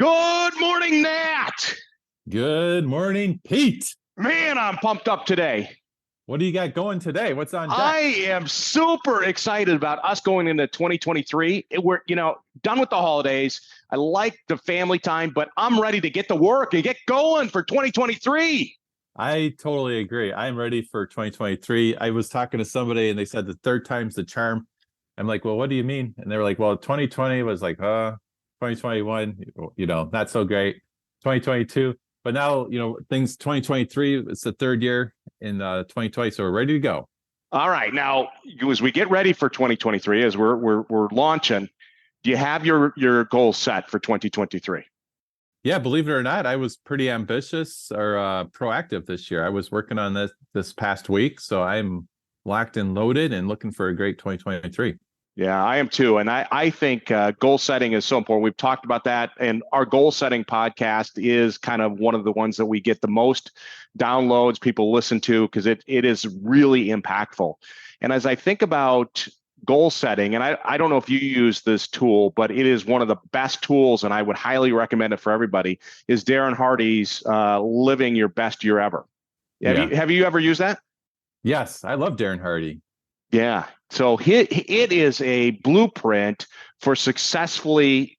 Good morning, Nat. Good morning, Pete. Man, I'm pumped up today. What do you got going today? What's on deck? I am super excited about us going into 2023. We're, done with the holidays. I like the family time, but I'm ready to get to work and get going for 2023. I totally agree. I'm ready for 2023. I was talking to somebody and they said the third time's the charm. I'm like, well, what do you mean? And they were like, well, 2020 was like, 2021, not so great. 2022, but now, things 2023, it's the third year in 2020, so we're ready to go. All right. Now, as we get ready for 2023, as we're launching, do you have your goals set for 2023? Yeah, believe it or not, I was pretty ambitious or proactive this year. I was working on this past week, so I'm locked and loaded and looking for a great 2023. Yeah, I am too. And I think goal setting is so important. We've talked about that. And our goal setting podcast is kind of one of the ones that we get the most downloads, people listen to, because it is really impactful. And as I think about goal setting, and I don't know if you use this tool, but it is one of the best tools, and I would highly recommend it for everybody, is Darren Hardy's Living Your Best Year Ever. Have you ever used that? Yes, I love Darren Hardy. Yeah. So it is a blueprint for successfully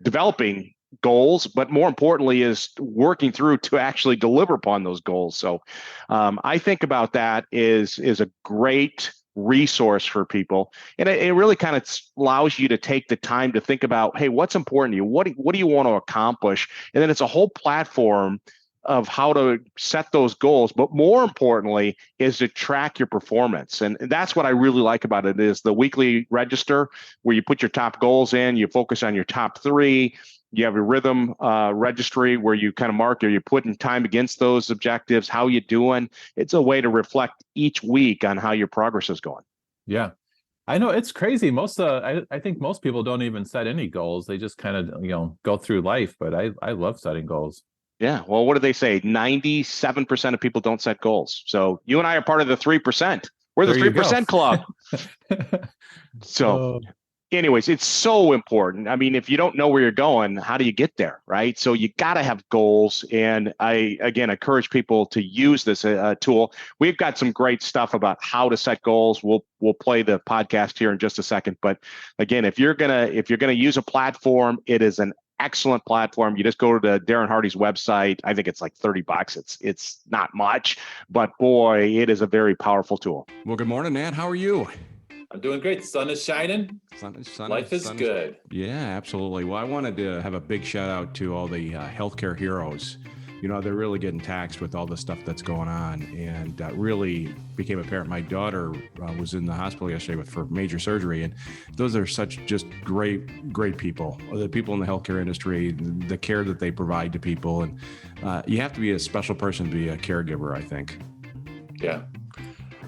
developing goals, but more importantly is working through to actually deliver upon those goals. So I think about that is a great resource for people. And it really kind of allows you to take the time to think about, hey, what's important to you? What do you want to accomplish? And then it's a whole platform of how to set those goals, but more importantly is to track your performance. And that's what I really like about it is the weekly register where you put your top goals in, you focus on your top three, you have a rhythm registry where you kind of mark, are you putting time against those objectives, how you doing? It's a way to reflect each week on how your progress is going. Yeah. I know it's crazy. I think most people don't even set any goals. They just kind of, go through life, but I love setting goals. Yeah. Well, what do they say? 97% of people don't set goals. So you and I are part of the 3%. We're the 3% club. So anyways, it's so important. I mean, if you don't know where you're going, how do you get there? Right. So you got to have goals. And I, again, encourage people to use this tool. We've got some great stuff about how to set goals. We'll play the podcast here in just a second. But again, if you're going to use a platform, it is an excellent platform. You just go to Darren Hardy's website. I think it's like $30. It's not much, but boy, it is a very powerful tool. Well, good morning, Nat. How are you? I'm doing great. The sun is shining. Life is good. Yeah, absolutely. Well, I wanted to have a big shout out to all the healthcare heroes. They're really getting taxed with all the stuff that's going on, and really became apparent. My daughter was in the hospital yesterday for major surgery, and those are such just great people. The people in the healthcare industry, the care that they provide to people, and you have to be a special person to be a caregiver, I think. Yeah,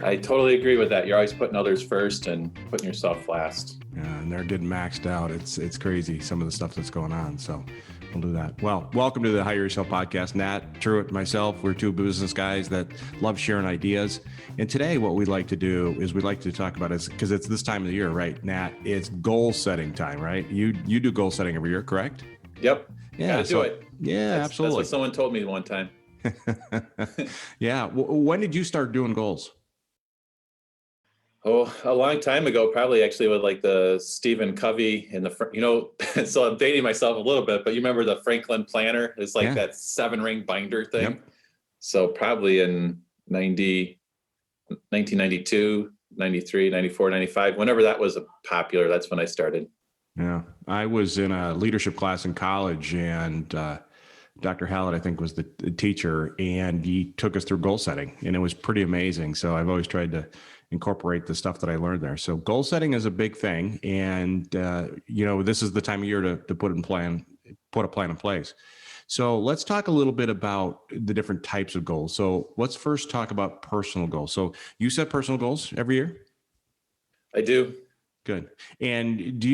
I totally agree with that. You're always putting others first and putting yourself last. Yeah, and they're getting maxed out. It's crazy, some of the stuff that's going on. So we'll do that. Well, welcome to the Hire Yourself podcast. Nat, Truett, myself, we're two business guys that love sharing ideas. And today what we'd like to do is we'd like to talk about it because it's this time of the year, right, Nat? It's goal setting time, right? You do goal setting every year, correct? Yep. Yeah. Gotta do it. Yeah, absolutely. That's what someone told me one time. Yeah. When did you start doing goals? Oh, a long time ago, probably actually with like the Stephen Covey and so I'm dating myself a little bit, but you remember the Franklin Planner? It's like that 7-ring binder thing. Yep. So probably in 1992, 93, 94, 95, whenever that was popular, that's when I started. Yeah. I was in a leadership class in college, and Dr. Hallett, I think, was the teacher, and he took us through goal setting, and it was pretty amazing. So I've always tried to incorporate the stuff that I learned there. So goal setting is a big thing. And, this is the time of year to put a plan in place. So let's talk a little bit about the different types of goals. So let's first talk about personal goals. So you set personal goals every year? I do. Good. And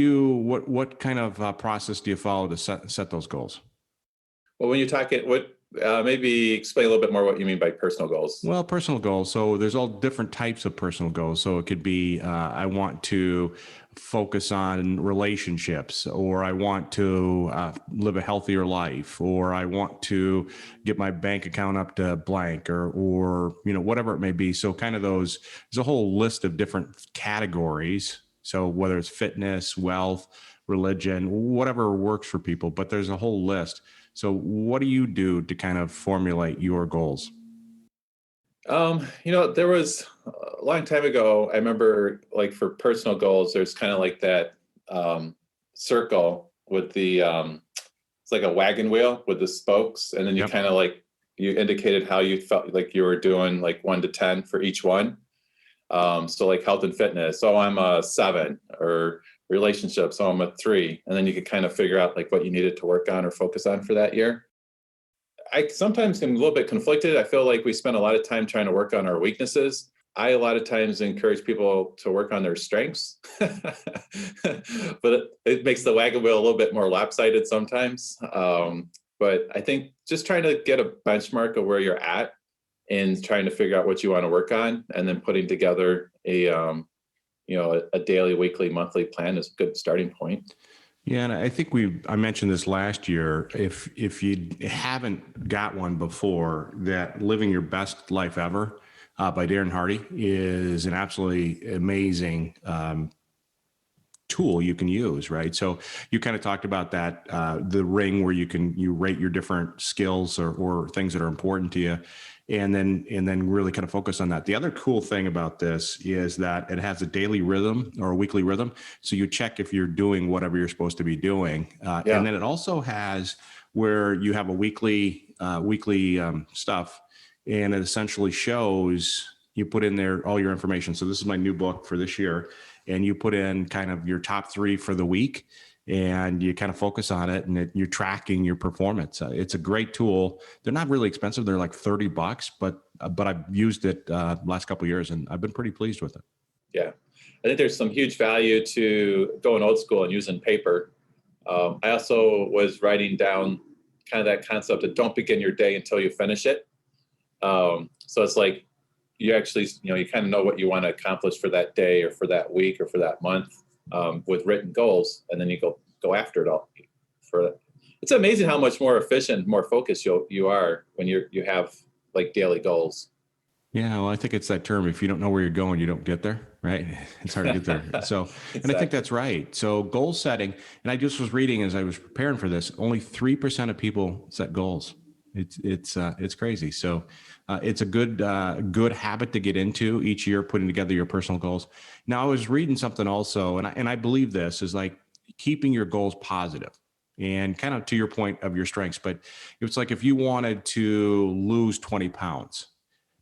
what kind of process do you follow to set those goals? Well, when you're talking, what Maybe explain a little bit more what you mean by personal goals. Well, personal goals. So there's all different types of personal goals. So it could be, I want to focus on relationships, or I want to live a healthier life, or I want to get my bank account up to blank, or whatever it may be. So kind of there's a whole list of different categories. So whether it's fitness, wealth, religion, whatever works for people, but there's a whole list. So what do you do to kind of formulate your goals? There was a long time ago, I remember like for personal goals, there's kind of like that circle with the, it's like a wagon wheel with the spokes. And then you kind of like, you indicated how you felt like you were doing like 1 to 10 for each one. So like health and fitness. So I'm a 7, or relationships. So I'm a 3. And then you could kind of figure out like what you needed to work on or focus on for that year. I sometimes am a little bit conflicted. I feel like we spend a lot of time trying to work on our weaknesses. I a lot of times encourage people to work on their strengths, but it makes the wagon wheel a little bit more lopsided sometimes. But I think just trying to get a benchmark of where you're at and trying to figure out what you want to work on, and then putting together a daily, weekly, monthly plan is a good starting point. Yeah, and I think I mentioned this last year. If you haven't got one before, that Living Your Best Life Ever by Darren Hardy is an absolutely amazing tool you can use, right? So you kind of talked about that, the ring where you rate your different skills or things that are important to you. And then really kind of focus on that. The other cool thing about this is that it has a daily rhythm or a weekly rhythm. So you check if you're doing whatever you're supposed to be doing. And then it also has where you have a weekly stuff, and it essentially shows, you put in there all your information. So this is my new book for this year. And you put in kind of your top 3 for the week, and you kind of focus on it, and you're tracking your performance. It's a great tool. They're not really expensive. They're like $30, but I've used it last couple of years, and I've been pretty pleased with it. Yeah. I think there's some huge value to going old school and using paper. I also was writing down kind of that concept of don't begin your day until you finish it. So it's like, you actually, you kind of know what you want to accomplish for that day or for that week or for that month. With written goals, and then you go after it all. It's amazing how much more efficient, more focused you are when you have like daily goals. Yeah, well, I think it's that term. If you don't know where you're going, you don't get there, right? It's hard to get there. So, exactly. And I think that's right. So goal setting, and I just was reading as I was preparing for this, only 3% of people set goals. It's crazy. So it's a good habit to get into each year, putting together your personal goals. Now, I was reading something also, and I believe this is like keeping your goals positive, and kind of to your point of your strengths. But it's like if you wanted to lose 20 pounds,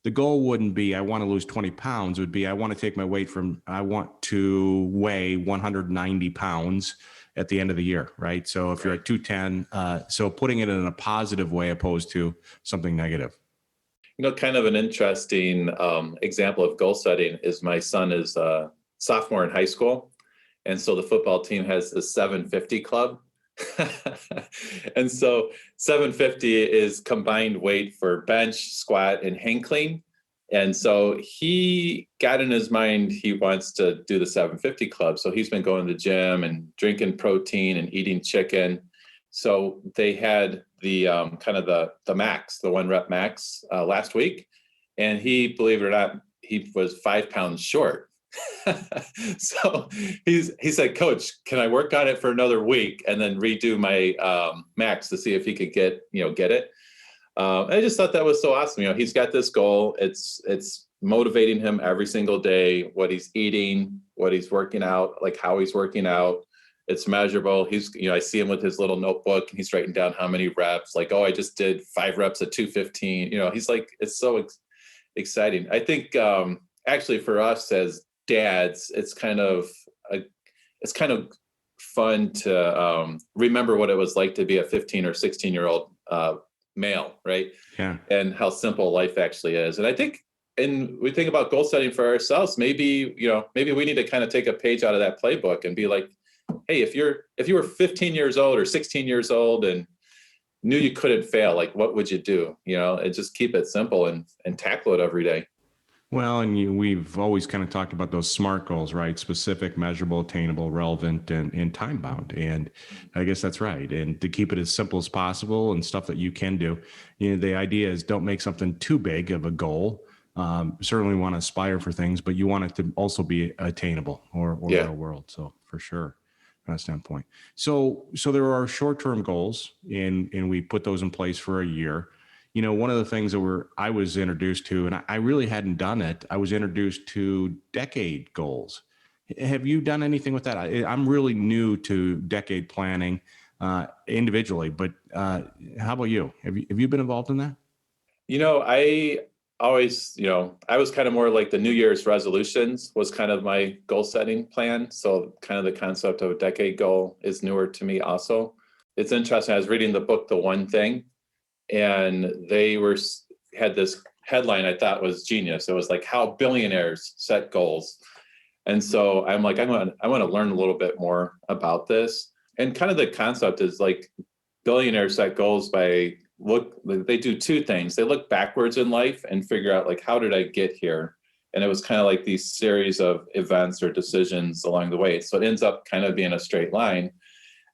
the goal wouldn't be I want to lose 20 pounds. It would be I want to take my weight I want to weigh 190 pounds at the end of the year, right? So if you're at 210, so putting it in a positive way opposed to something negative. Kind of an interesting example of goal setting is my son is a sophomore in high school. And so the football team has the 750 club. And so 750 is combined weight for bench, squat, and hang clean. And so he got in his mind, he wants to do the 750 club. So he's been going to the gym and drinking protein and eating chicken. So they had the kind of the max, the 1 rep max last week. And he, believe it or not, he was 5 pounds short. So he said, Coach, can I work on it for another week and then redo my max to see if he could get it? I just thought that was so awesome. He's got this goal. It's motivating him every single day, what he's eating, what he's working out, like how he's working out. It's measurable. I see him with his little notebook and he's writing down how many reps, like, oh, I just did 5 reps at 215. He's like, it's so exciting. I think actually for us as dads, it's kind of fun to remember what it was like to be a 15 or 16-year-old male, right? Yeah. And how simple life actually is. And I think, and we think about goal setting for ourselves, maybe we need to kind of take a page out of that playbook and be like, hey, if you were 15 years old or 16 years old and knew you couldn't fail, like what would you do? And just keep it simple and tackle it every day. Well, and we've always kind of talked about those SMART goals, right? Specific, measurable, attainable, relevant, and time bound. And I guess that's right. And to keep it as simple as possible and stuff that you can do. The idea is don't make something too big of a goal. Certainly want to aspire for things, but you want it to also be attainable or real world. So for sure, from that standpoint. So there are short-term goals, and we put those in place for a year. One of the things that I was introduced to, and I really hadn't done it, I was introduced to decade goals. Have you done anything with that? I'm really new to decade planning individually, but how about you? Have you been involved in that? I always, I was kind of more like the New Year's resolutions was kind of my goal setting plan. So kind of the concept of a decade goal is newer to me also. It's interesting. I was reading the book, The One Thing, and they had this headline I thought was genius. It was like how billionaires set goals. And so I'm like, I want to learn a little bit more about this. And kind of the concept is like billionaires set goals they do two things. They look backwards in life and figure out like, how did I get here? And it was kind of like these series of events or decisions along the way. So it ends up kind of being a straight line.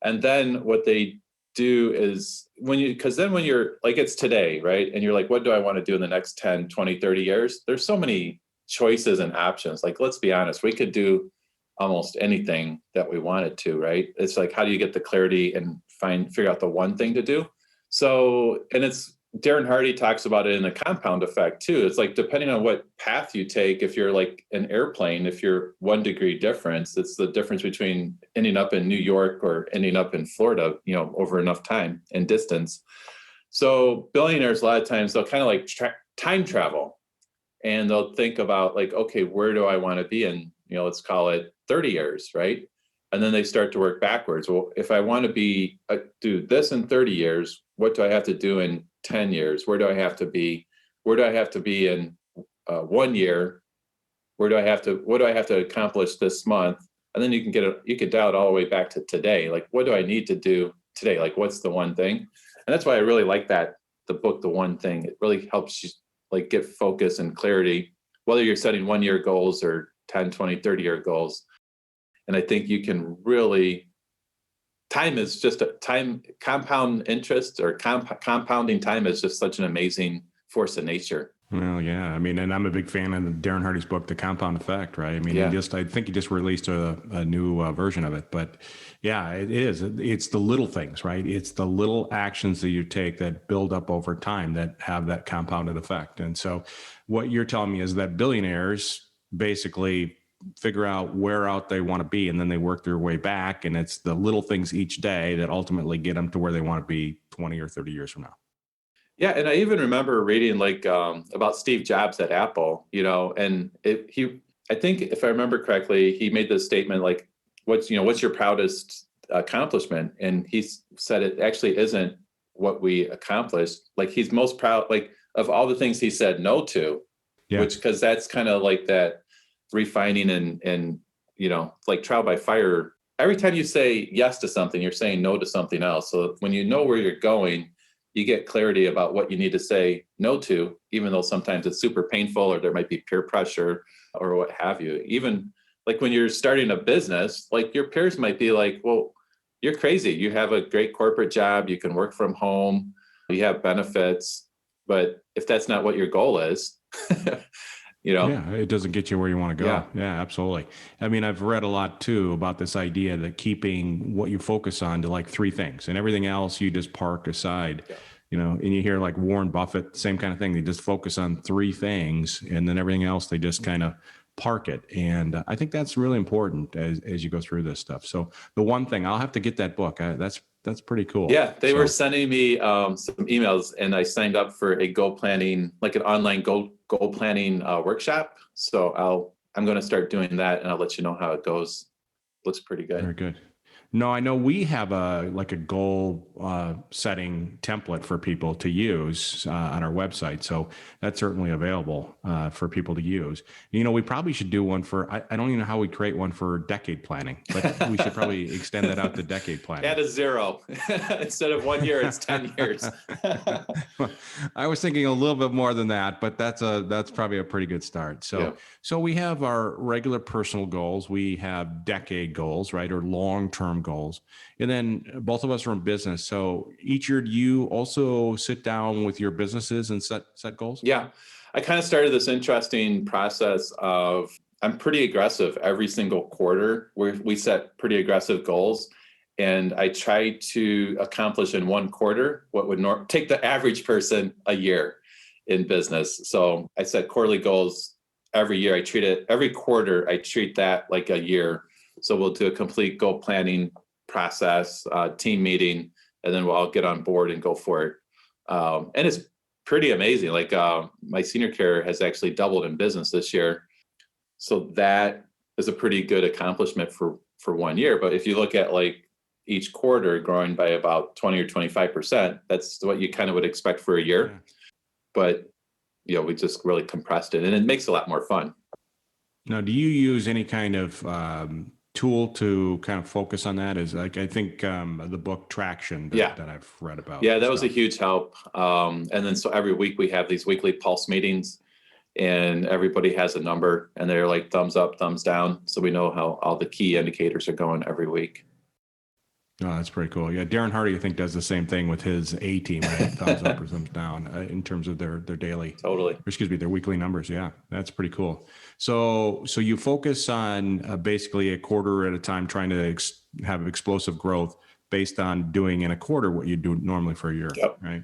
And then what they do is when you're like, it's today, right? And you're like, what do I want to do in the next 10, 20, 30 years? There's so many choices and options. Like, let's be honest, we could do almost anything that we wanted to, right? It's like, how do you get the clarity and figure out the one thing to do? So, and it's Darren Hardy talks about it in the compound effect too. It's like, depending on what path you take, if you're like an airplane, if you're 1 degree difference, it's the difference between ending up in New York or ending up in Florida, over enough time and distance. So billionaires, a lot of times they'll kind of like time travel, and they'll think about like, okay, where do I want to be in, let's call it 30 years, right? And then they start to work backwards. Well, if I want to do this in 30 years, what do I have to do in 10 years? Where do I have to be? Where do I have to be in 1 year? What do I have to accomplish this month? And then you can dial it all the way back to today. Like, what do I need to do today? Like, what's the one thing? And that's why I really like the book, The One Thing. It really helps you like get focus and clarity, whether you're setting 1 year goals or 10, 20, 30 year goals. And I think you can really, time is just compound interest or compounding time is just such an amazing force of nature. Well, yeah. I mean, and I'm a big fan of Darren Hardy's book, The Compound Effect, right? I mean, I think he just released a new version of it, but yeah, it is. It's the little things, right? It's the little actions that you take that build up over time that have that compounded effect. And so what you're telling me is that billionaires basically figure out where out they want to be, and then they work their way back. And it's the little things each day that ultimately get them to where they want to be 20 or 30 years from now. Yeah. And I even remember reading like about Steve Jobs at Apple, and I think if I remember correctly, he made this statement, like, what's your proudest accomplishment? And he said it actually isn't what we accomplished. Like, he's most proud, like, of all the things he said no to, because that's kind of like that refining and like trial by fire. Every time you say yes to something, you're saying no to something else. So when you know where you're going, you get clarity about what you need to say no to, even though sometimes it's super painful or there might be peer pressure or what have you. Even like when you're starting a business, like your peers might be like, well, you're crazy. You have a great corporate job. You can work from home. You have benefits. But if that's not what your goal is, yeah, it doesn't get you where you want to go. Yeah, absolutely. I mean, I've read a lot too about this idea that keeping what you focus on to like 3 things, and everything else you just park aside. And you hear like Warren Buffett, same kind of thing. They just focus on 3 things, and then everything else they just kind of park it. And I think that's really important as you go through this stuff. So The One Thing, I'll have to get that book. That's pretty cool. Yeah, they were sending me some emails, and I signed up for a goal planning, like an online goal planning workshop. So I'm going to start doing that, and I'll let you know how it goes. Looks pretty good. Very good. No, I know we have a goal setting template for people to use on our website, so that's certainly available for people to use. We probably should do one for. I don't even know how we create one for decade planning, but we should probably extend that out to decade planning. Add a 0 instead of 1 year, it's 10 years. I was thinking a little bit more than that, but that's probably a pretty good start. So, Yeah. So we have our regular personal goals, we have decade goals, right, or long-term goals, and then both of us are in business. So each year, do you also sit down with your businesses and set goals? Yeah, I kind of started this interesting process of I'm pretty aggressive every single quarter where we set pretty aggressive goals. And I try to accomplish in one quarter what would take the average person a year in business. So I set quarterly goals every year. Every quarter, I treat that like a year. So we'll do a complete goal planning process, team meeting, and then we'll all get on board and go for it. And it's pretty amazing. Like my senior care has actually doubled in business this year. So that is a pretty good accomplishment for 1 year. But if you look at like each quarter growing by about 20 or 25%, that's what you kind of would expect for a year. Yeah. But we just really compressed it, and it makes it a lot more fun. Now, do you use any kind of tool to kind of focus on that? Is like, I think the book Traction that I've read about. Yeah, that was a huge help. And then so every week we have these weekly pulse meetings, and everybody has a number, and they're like thumbs up, thumbs down. So we know how all the key indicators are going every week. Oh, that's pretty cool. Yeah, Darren Hardy, I think, does the same thing with his A team, right? Thumbs up or thumbs down in terms of their daily, their weekly numbers. Yeah, that's pretty cool. So you focus on basically a quarter at a time, trying to have explosive growth based on doing in a quarter what you do normally for a year, right?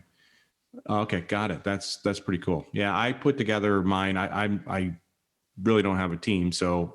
Okay, got it. That's pretty cool. Yeah, I put together mine. I really don't have a team, so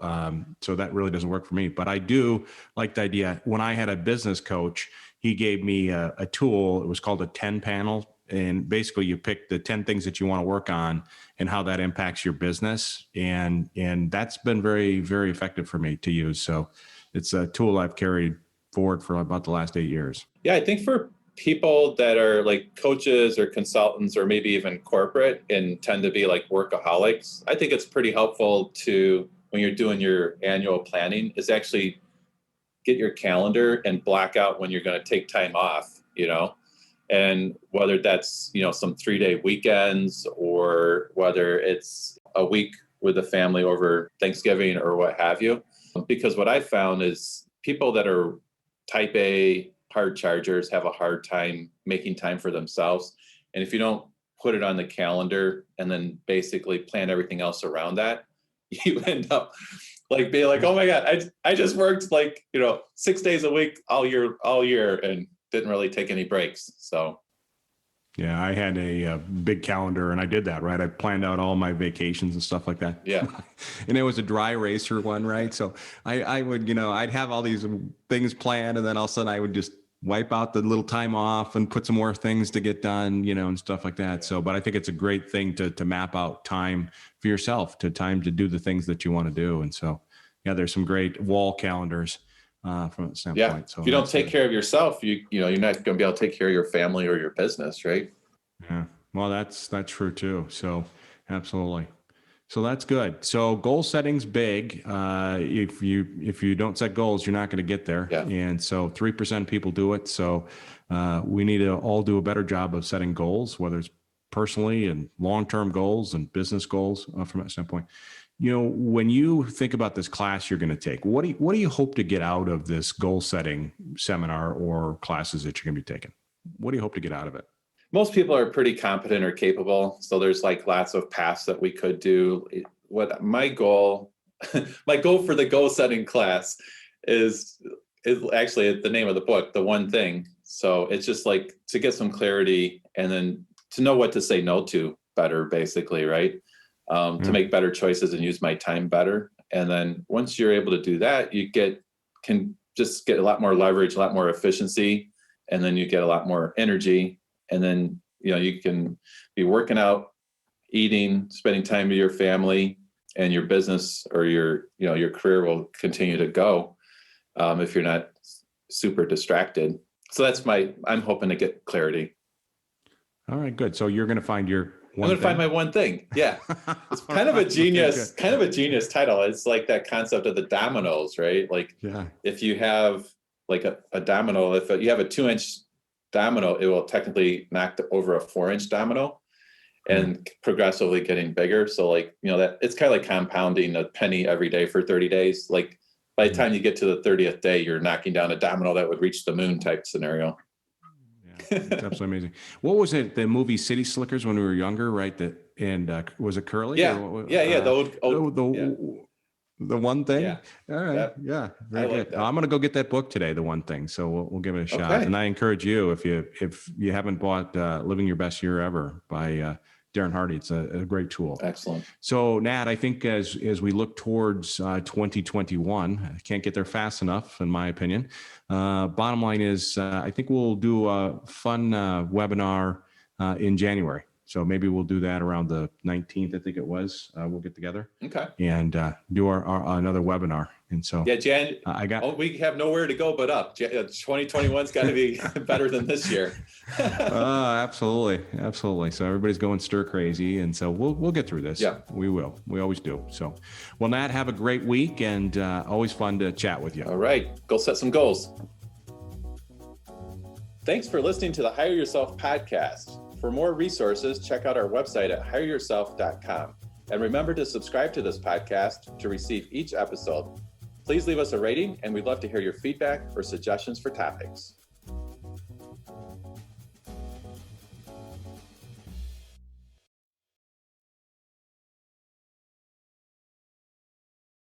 that really doesn't work for me. But I do like the idea. When I had a business coach, he gave me a tool. It was called a 10 panel, and basically you pick the 10 things that you want to work on and how that impacts your business, and that's been very, very effective for me to use. So it's a tool I've carried forward for about the last 8 years. Yeah, I think for people that are like coaches or consultants or maybe even corporate and tend to be like workaholics, I think it's pretty helpful to, when you're doing your annual planning, is actually get your calendar and block out when you're going to take time off, and whether that's, some 3-day weekends or whether it's a week with the family over Thanksgiving or what have you. Because what I found is people that are type A hard chargers have a hard time making time for themselves. And if you don't put it on the calendar and then basically plan everything else around that, you end up like being like, oh my God, I just worked 6 days a week all year and didn't really take any breaks. So yeah, I had a big calendar, and I did that, right? I planned out all my vacations and stuff like that. Yeah. And it was a dry racer one, right? So I would, I'd have all these things planned, and then all of a sudden I would just wipe out the little time off and put some more things to get done, and stuff like that. So, but I think it's a great thing to map out time for yourself, time to do the things that you want to do. And so, yeah, there's some great wall calendars from that standpoint. Yeah. So if you don't take care of yourself, you're not going to be able to take care of your family or your business, right? Yeah. Well, that's true too. So absolutely. So that's good. So goal setting's big. If you don't set goals, you're not going to get there. Yeah. And so 3% of people do it. So we need to all do a better job of setting goals, whether it's personally and long-term goals and business goals from that standpoint. When you think about this class you're going to take, what do you hope to get out of this goal setting seminar or classes that you're going to be taking? What do you hope to get out of it? Most people are pretty competent or capable. So there's like lots of paths that we could do. What my goal for the goal setting class is actually the name of the book, The One Thing. So it's just like to get some clarity and then to know what to say no to better, basically, right? To make better choices and use my time better. And then once you're able to do that, you can just get a lot more leverage, a lot more efficiency, and then you get a lot more energy. And then, you can be working out, eating, spending time with your family, and your business or your career will continue to go if you're not super distracted. So I'm hoping to get clarity. All right, good. So you're going to find your one I'm going to find thing? my one thing. Yeah. It's kind of a genius title. It's like that concept of the dominoes, right? Like Yeah. if you have like a domino, if you have a 2-inch domino, it will technically knock over a 4-inch domino and progressively getting bigger. So like, that it's kind of like compounding a penny every day for 30 days. Like by the time you get to the 30th day, you're knocking down a domino that would reach the moon type scenario. Yeah, it's absolutely amazing. What was it? The movie City Slickers when we were younger, right? Was it Curly? Yeah. Or, Yeah. The One Thing. Yeah. All right. Yep. Yeah. Very I like good. that. I'm going to go get that book today, The One Thing. So we'll give it a shot. Okay. And I encourage you, if you haven't bought Living Your Best Year Ever by Darren Hardy, it's a great tool. Excellent. So Nat, I think as we look towards 2021, I can't get there fast enough, in my opinion. Bottom line is, I think we'll do a fun webinar in January. So maybe we'll do that around the 19th, I think it was. We'll get together. Okay. And do our another webinar. And so Yeah, Jan, we have nowhere to go but up. 2021's got to be better than this year. Absolutely. So everybody's going stir crazy. And so we'll get through this. Yeah. We will. We always do. So, well, Nat, have a great week and always fun to chat with you. All right. Go set some goals. Thanks for listening to the Hire Yourself podcast. For more resources, check out our website at hireyourself.com. And remember to subscribe to this podcast to receive each episode. Please leave us a rating, and we'd love to hear your feedback or suggestions for topics.